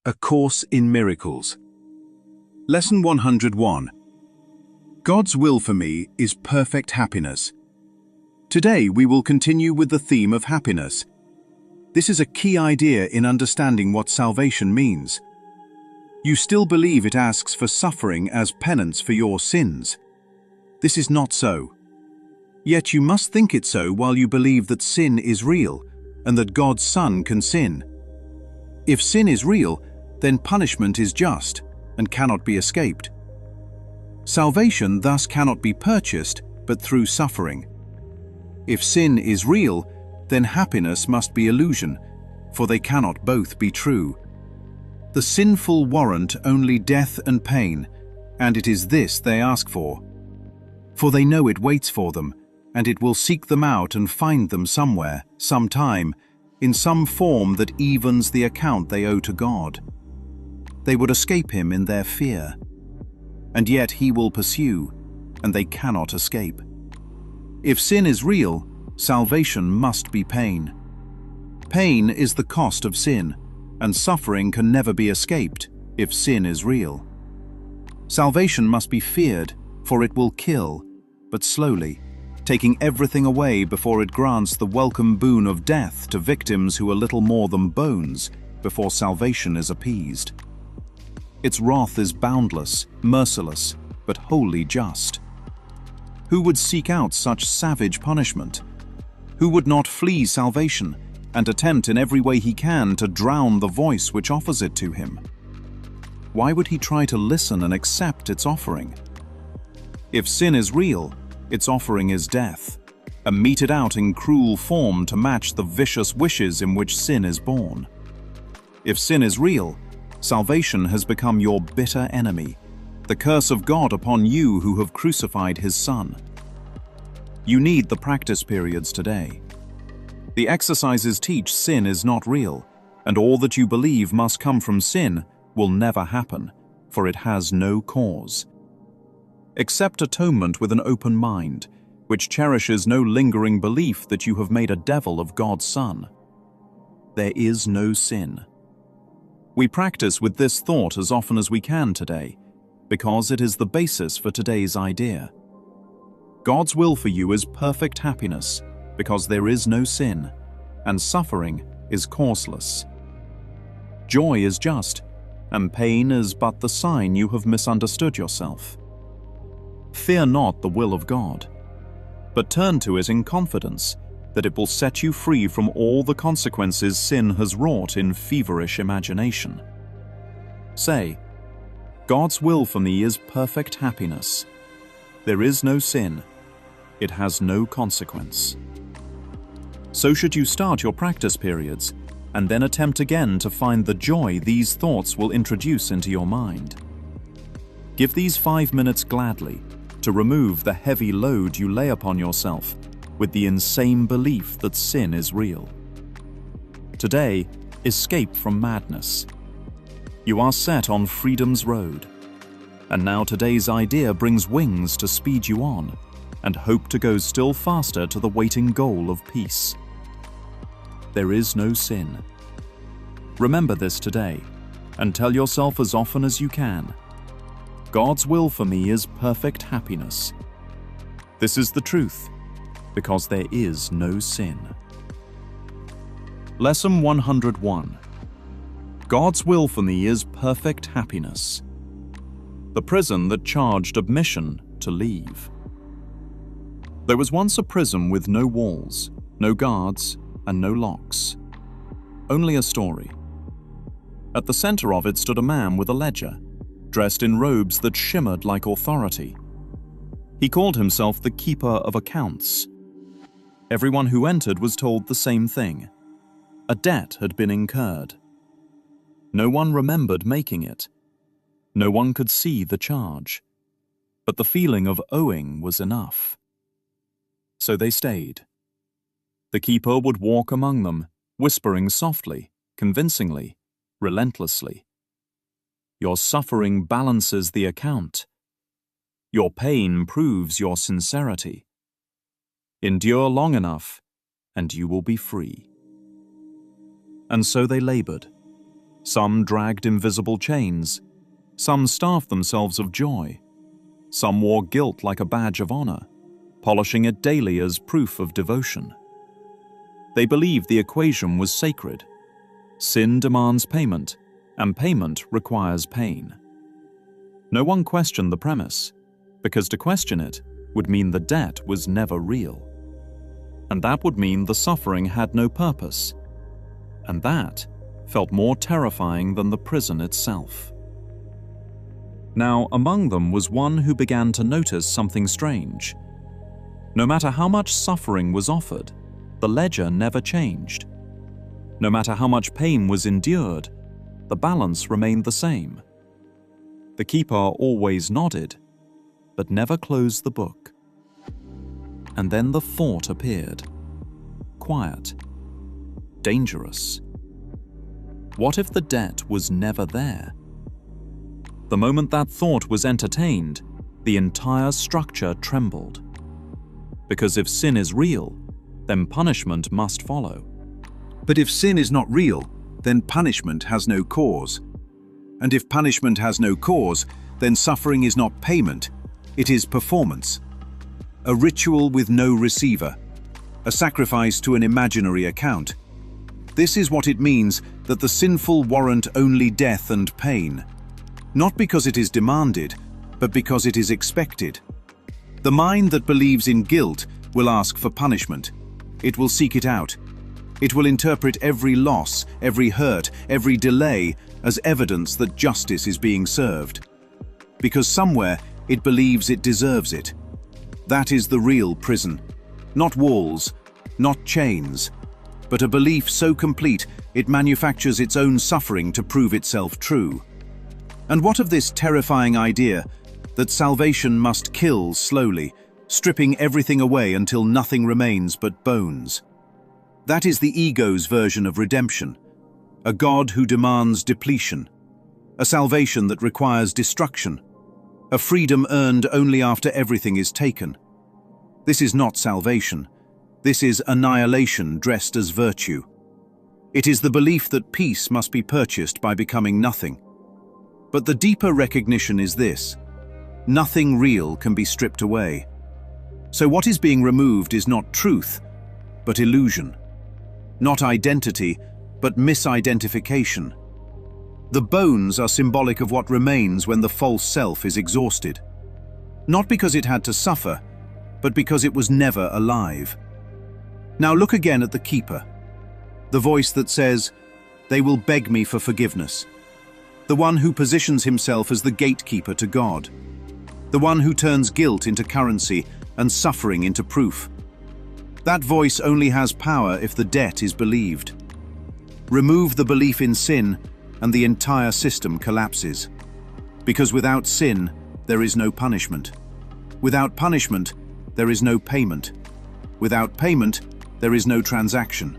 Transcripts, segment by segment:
A Course in Miracles. Lesson 101. God's will for me is perfect happiness. Today we will continue with the theme of happiness. This is a key idea in understanding what salvation means. You still believe it asks for suffering as penance for your sins. This is not so. Yet you must think it so while you believe that sin is real and that God's Son can sin. If sin is real, then punishment is just and cannot be escaped. Salvation thus cannot be purchased but through suffering. If sin is real, then happiness must be illusion, for they cannot both be true. The sinful warrant only death and pain, and it is this they ask for. For they know it waits for them, and it will seek them out and find them somewhere, sometime, in some form that evens the account they owe to God. They would escape him in their fear, and yet he will pursue, and they cannot escape. If sin is real, salvation must be pain. Pain is the cost of sin, and suffering can never be escaped if sin is real. Salvation must be feared, for it will kill, but slowly, taking everything away before it grants the welcome boon of death to victims who are little more than bones before salvation is appeased. Its wrath is boundless, merciless, but wholly just. Who would seek out such savage punishment? Who would not flee salvation and attempt in every way he can to drown the voice which offers it to him? Why would he try to listen and accept its offering? If sin is real, its offering is death, and meted out in cruel form to match the vicious wishes in which sin is born. If sin is real, salvation has become your bitter enemy, the curse of God upon you who have crucified his Son. You need the practice periods today. The exercises teach sin is not real, and all that you believe must come from sin will never happen, for it has no cause. Accept atonement with an open mind, which cherishes no lingering belief that you have made a devil of God's Son. There is no sin. We practice with this thought as often as we can today, because it is the basis for today's idea. God's will for you is perfect happiness, because there is no sin, and suffering is causeless. Joy is just, and pain is but the sign you have misunderstood yourself. Fear not the will of God, but turn to it in confidence that it will set you free from all the consequences sin has wrought in feverish imagination. Say, God's will for me is perfect happiness. There is no sin. It has no consequence. So should you start your practice periods, and then attempt again to find the joy these thoughts will introduce into your mind. Give these 5 minutes gladly to remove the heavy load you lay upon yourself with the insane belief that sin is real. Today, escape from madness. You are set on freedom's road, and now today's idea brings wings to speed you on and hope to go still faster to the waiting goal of peace. There is no sin. Remember this today, and tell yourself as often as you can, God's will for me is perfect happiness. This is the truth, because there is no sin. Lesson 101. God's will for me is perfect happiness. The prison that charged admission to leave. There was once a prison with no walls, no guards, and no locks. Only a story. At the center of it stood a man with a ledger, dressed in robes that shimmered like authority. He called himself the keeper of accounts. Everyone who entered was told the same thing. A debt had been incurred. No one remembered making it. No one could see the charge. But the feeling of owing was enough. So they stayed. The keeper would walk among them, whispering softly, convincingly, relentlessly. Your suffering balances the account. Your pain proves your sincerity. Endure long enough, and you will be free. And so they labored, Some dragged invisible chains. Some starved themselves of joy. Some wore guilt like a badge of honor, polishing it daily as proof of devotion. They believed the equation was sacred. Sin demands payment, and payment requires pain. No one questioned the premise, because to question it would mean the debt was never real. And that would mean the suffering had no purpose. And that felt more terrifying than the prison itself. Now, among them was one who began to notice something strange. No matter how much suffering was offered, the ledger never changed. No matter how much pain was endured, the balance remained the same. The keeper always nodded, but never closed the book. And then the thought appeared. Quiet. Dangerous. What if the debt was never there? The moment that thought was entertained, the entire structure trembled. Because if sin is real, then punishment must follow. But if sin is not real, then punishment has no cause. And if punishment has no cause, then suffering is not payment, it is performance. A ritual with no receiver, a sacrifice to an imaginary account. This is what it means that the sinful warrant only death and pain. Not because it is demanded, but because it is expected. The mind that believes in guilt will ask for punishment. It will seek it out. It will interpret every loss, every hurt, every delay as evidence that justice is being served. Because somewhere it believes it deserves it. That is the real prison. Not walls, not chains, but a belief so complete it manufactures its own suffering to prove itself true. And what of this terrifying idea that salvation must kill slowly, stripping everything away until nothing remains but bones? That is the ego's version of redemption, a God who demands depletion, a salvation that requires destruction, a freedom earned only after everything is taken. This is not salvation. This is annihilation dressed as virtue. It is the belief that peace must be purchased by becoming nothing. But the deeper recognition is this: nothing real can be stripped away. So what is being removed is not truth, but illusion. Not identity, but misidentification. The bones are symbolic of what remains when the false self is exhausted. Not because it had to suffer, but because it was never alive. Now look again at the keeper. The voice that says, "They will beg me for forgiveness." The one who positions himself as the gatekeeper to God. The one who turns guilt into currency and suffering into proof. That voice only has power if the debt is believed. Remove the belief in sin, and the entire system collapses. Because without sin, there is no punishment. Without punishment, there is no payment. Without payment, there is no transaction.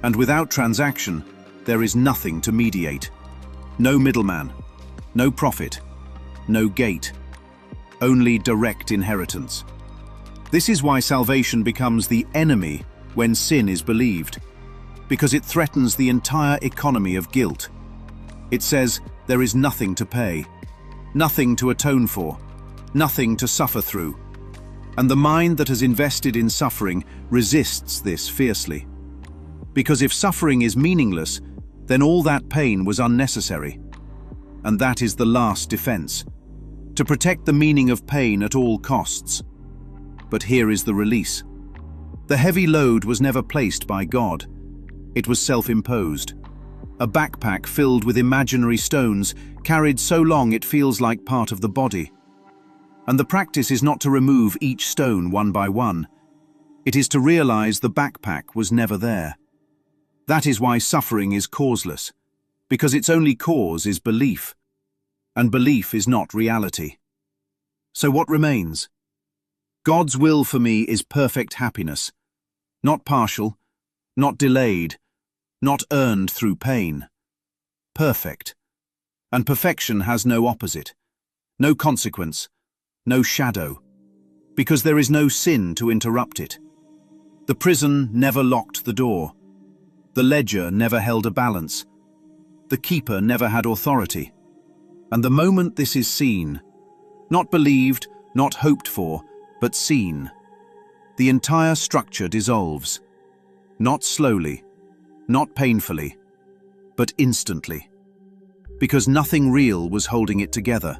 And without transaction, there is nothing to mediate. No middleman, no profit, no gate. Only direct inheritance. This is why salvation becomes the enemy when sin is believed, because it threatens the entire economy of guilt. It says there is nothing to pay, nothing to atone for, nothing to suffer through. And the mind that has invested in suffering resists this fiercely. Because if suffering is meaningless, then all that pain was unnecessary. And that is the last defense, to protect the meaning of pain at all costs. But here is the release. The heavy load was never placed by God. It was self-imposed. A backpack filled with imaginary stones, carried so long it feels like part of the body. And the practice is not to remove each stone one by one. It is to realize the backpack was never there. That is why suffering is causeless, because its only cause is belief. And belief is not reality. So what remains? God's will for me is perfect happiness, not partial, not delayed, not earned through pain. Perfect. And perfection has no opposite, no consequence, no shadow, because there is no sin to interrupt it. The prison never locked the door. The ledger never held a balance. The keeper never had authority. And the moment this is seen, not believed, not hoped for, but seen, the entire structure dissolves. Not slowly, not painfully, but instantly. Because nothing real was holding it together.